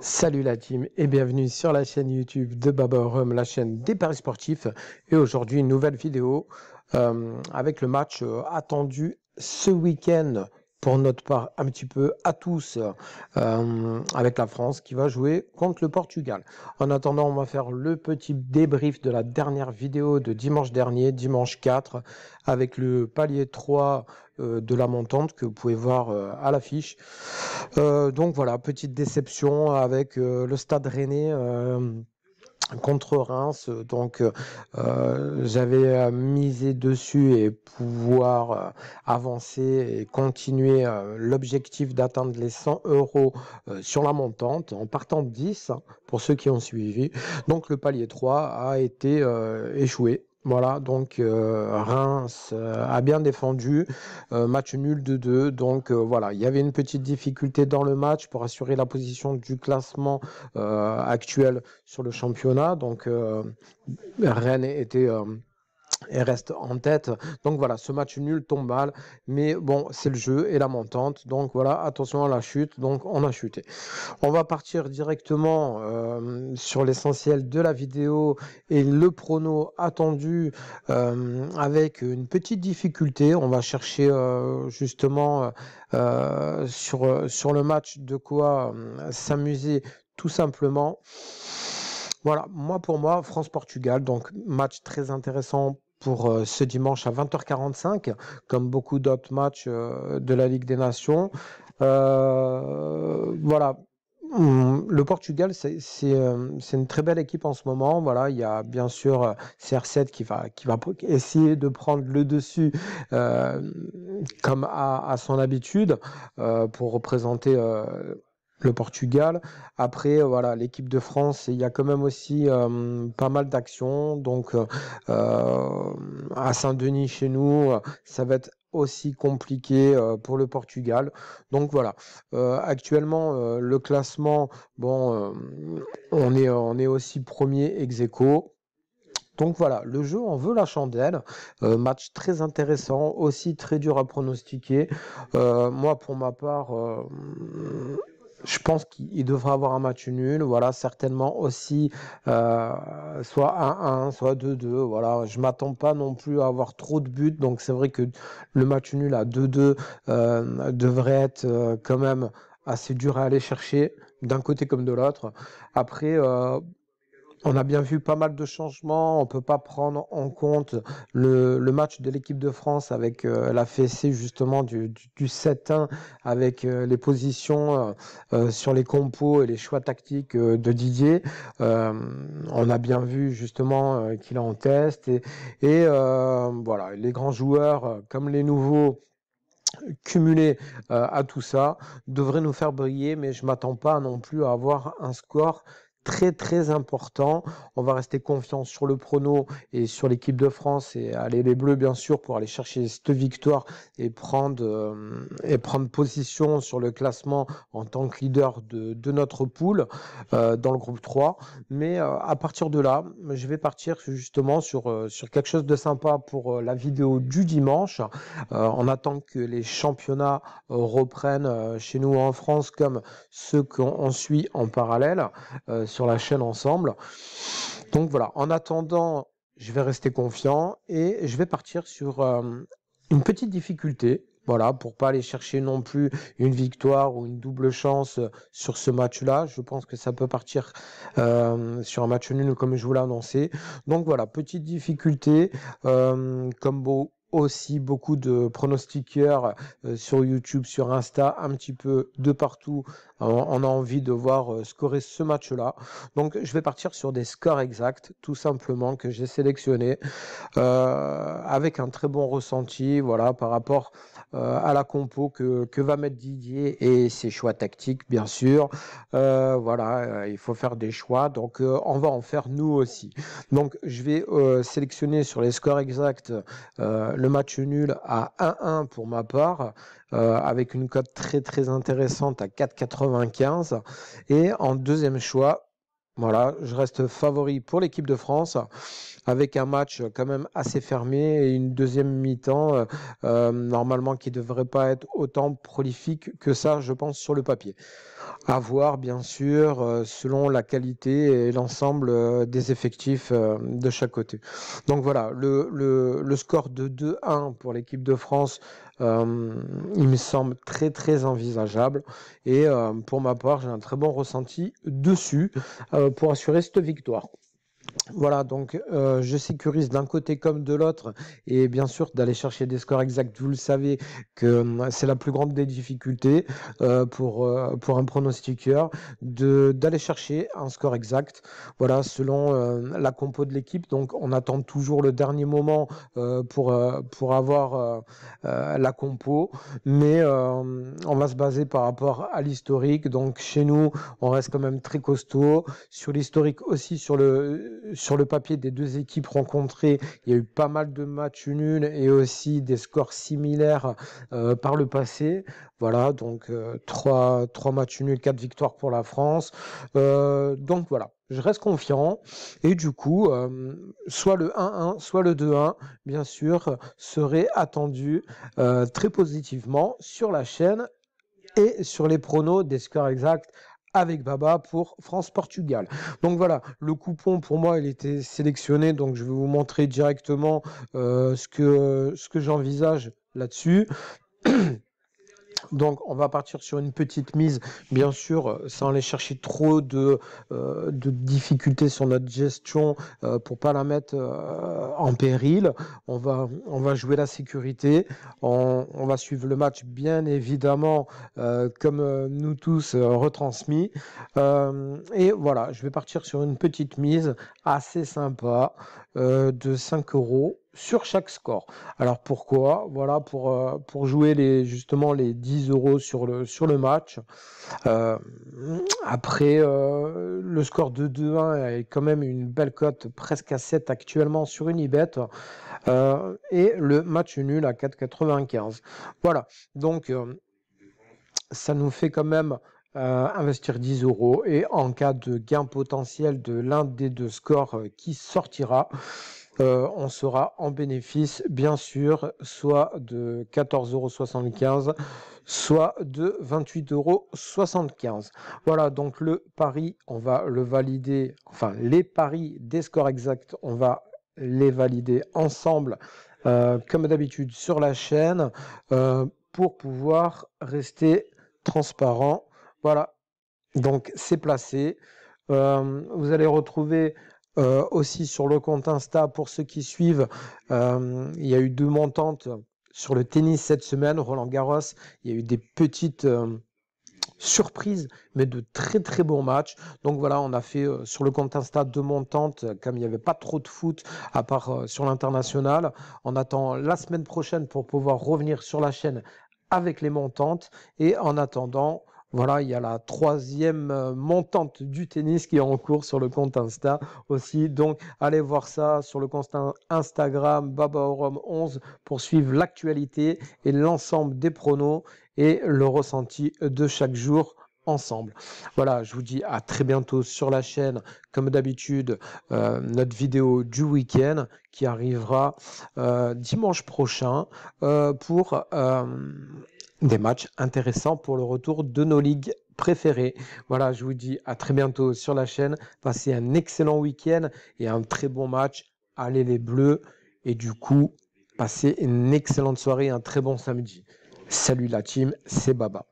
Salut la team et bienvenue sur la chaîne YouTube de Baba Rhum, la chaîne des paris sportifs. Et aujourd'hui, une nouvelle vidéo avec le match attendu ce week-end pour notre part un petit peu à tous avec la France qui va jouer contre le Portugal. En attendant, on va faire le petit débrief de la dernière vidéo de dimanche dernier, dimanche 4, avec le palier 3 de la montante que vous pouvez voir à l'affiche. Donc voilà, petite déception avec le Stade Rennais contre Reims. Donc j'avais misé dessus et pouvoir avancer et continuer l'objectif d'atteindre les 100 euros sur la montante en partant de 10 hein, pour ceux qui ont suivi. Donc le palier 3 a été échoué. Voilà, donc Reims a bien défendu, match nul de 2. Donc voilà, il y avait une petite difficulté dans le match pour assurer la position du classement actuel sur le championnat. Donc Rennes était et reste en tête. Donc voilà, ce match nul tombe mal, mais bon, c'est le jeu et la montante. Donc voilà, attention à la chute. Donc on a chuté. On va partir directement sur l'essentiel de la vidéo et le prono attendu avec une petite difficulté. On va chercher justement sur le match de quoi s'amuser tout simplement. Voilà, pour moi, France-Portugal, donc match très intéressant pour ce dimanche à 20h45, comme beaucoup d'autres matchs de la Ligue des Nations. Voilà, le Portugal, c'est une très belle équipe en ce moment. Voilà, il y a bien sûr CR7 qui va essayer de prendre le dessus comme à son habitude pour représenter le Portugal. Après, voilà, l'équipe de France, il y a quand même aussi pas mal d'actions. Donc, à Saint-Denis, chez nous, ça va être aussi compliqué pour le Portugal. Donc voilà, actuellement le classement, bon, on est aussi premier ex aequo. Donc voilà, le jeu en veut la chandelle. Match très intéressant, aussi très dur à pronostiquer. Moi, pour ma part, je pense qu'il devra avoir un match nul. Voilà, certainement aussi soit 1-1, soit 2-2. Voilà, je m'attends pas non plus à avoir trop de buts. Donc c'est vrai que le match nul à 2-2 devrait être quand même assez dur à aller chercher d'un côté comme de l'autre. Après, on a bien vu pas mal de changements. On ne peut pas prendre en compte le match de l'équipe de France avec la fessée justement du 7-1 avec les positions sur les compos et les choix tactiques de Didier. On a bien vu justement qu'il est en test et voilà, les grands joueurs comme les nouveaux cumulés à tout ça devraient nous faire briller, mais je m'attends pas non plus à avoir un score très très important. On va rester confiant sur le prono et sur l'équipe de France et aller les Bleus bien sûr pour aller chercher cette victoire et prendre position sur le classement en tant que leader de notre poule dans le groupe 3. Mais à partir de là, je vais partir justement sur quelque chose de sympa pour la vidéo du dimanche. On attend que les championnats reprennent chez nous en France comme ceux qu'on suit en parallèle sur la chaîne ensemble. Donc voilà, en attendant, je vais rester confiant et je vais partir sur une petite difficulté. Voilà, pour pas aller chercher non plus une victoire ou une double chance sur ce match-là. Je pense que ça peut partir sur un match nul comme je vous l'ai annoncé. Donc voilà, petite difficulté. Comme aussi beaucoup de pronostiqueurs sur YouTube, sur Insta, un petit peu de partout. On a envie de voir scorer ce match-là. Donc je vais partir sur des scores exacts, tout simplement, que j'ai sélectionnés avec un très bon ressenti, voilà, par rapport à la compo que va mettre Didier et ses choix tactiques, bien sûr. Voilà, il faut faire des choix, donc on va en faire nous aussi. Donc je vais sélectionner sur les scores exacts le match nul à 1-1 pour ma part, avec une cote très très intéressante à 4,95. Et en deuxième choix, Voilà, je reste favori pour l'équipe de France avec un match quand même assez fermé et une deuxième mi-temps normalement qui ne devrait pas être autant prolifique que ça, je pense, sur le papier. À voir, bien sûr, selon la qualité et l'ensemble des effectifs de chaque côté. Donc voilà, le score de 2-1 pour l'équipe de France, il me semble très très envisageable. Et pour ma part, j'ai un très bon ressenti dessus pour assurer cette victoire. Voilà, donc je sécurise d'un côté comme de l'autre et bien sûr d'aller chercher des scores exacts. Vous le savez que c'est la plus grande des difficultés pour un pronostiqueur d'aller chercher un score exact. Voilà, selon la compo de l'équipe. Donc on attend toujours le dernier moment pour avoir la compo, mais on va se baser par rapport à l'historique. Donc chez nous, on reste quand même très costaud. Sur l'historique aussi, sur le papier des deux équipes rencontrées, il y a eu pas mal de matchs nuls et aussi des scores similaires par le passé. Voilà, donc 3 matchs nuls, 4 victoires pour la France. Donc voilà, je reste confiant. Et du coup, soit le 1-1, soit le 2-1, bien sûr, serait attendu très positivement sur la chaîne et sur les pronos des scores exacts avec Baba pour France-Portugal. Donc voilà, le coupon pour moi, il était sélectionné, donc je vais vous montrer directement ce que j'envisage là-dessus. Donc, on va partir sur une petite mise, bien sûr, sans aller chercher trop de difficultés sur notre gestion pour pas la mettre en péril. On va jouer la sécurité. On va suivre le match, bien évidemment, comme nous tous retransmis. Et voilà, je vais partir sur une petite mise assez sympa de 5 euros sur chaque score. Alors pourquoi? Voilà, pour jouer justement les 10 euros sur le match. Euh, Après, le score de 2-1 est quand même une belle cote, presque à 7 actuellement sur Unibet. Et le match nul à 4,95. Voilà, donc ça nous fait quand même investir 10 euros. Et en cas de gain potentiel de l'un des deux scores qui sortira, on sera en bénéfice, bien sûr, soit de 14,75 €, soit de 28,75 €. Voilà, donc le pari, on va le valider, enfin les paris des scores exacts, on va les valider ensemble, comme d'habitude, sur la chaîne, pour pouvoir rester transparent. Voilà, donc c'est placé. Vous allez retrouver aussi sur le compte Insta, pour ceux qui suivent, il y a eu 2 montantes sur le tennis cette semaine, Roland Garros. Il y a eu des petites surprises, mais de très très bons matchs. Donc voilà, on a fait sur le compte Insta 2 montantes, comme il n'y avait pas trop de foot, à part sur l'international. On attend la semaine prochaine pour pouvoir revenir sur la chaîne avec les montantes. Et en attendant, voilà, il y a la 3e montante du tennis qui est en cours sur le compte Insta aussi. Donc, allez voir ça sur le compte Instagram babaorum11 pour suivre l'actualité et l'ensemble des pronos et le ressenti de chaque jour ensemble. Voilà, je vous dis à très bientôt sur la chaîne. Comme d'habitude, notre vidéo du week-end qui arrivera dimanche prochain pour des matchs intéressants pour le retour de nos ligues préférées. Voilà, je vous dis à très bientôt sur la chaîne. Passez un excellent week-end et un très bon match. Allez les Bleus. Et du coup, passez une excellente soirée et un très bon samedi. Salut la team, c'est Baba.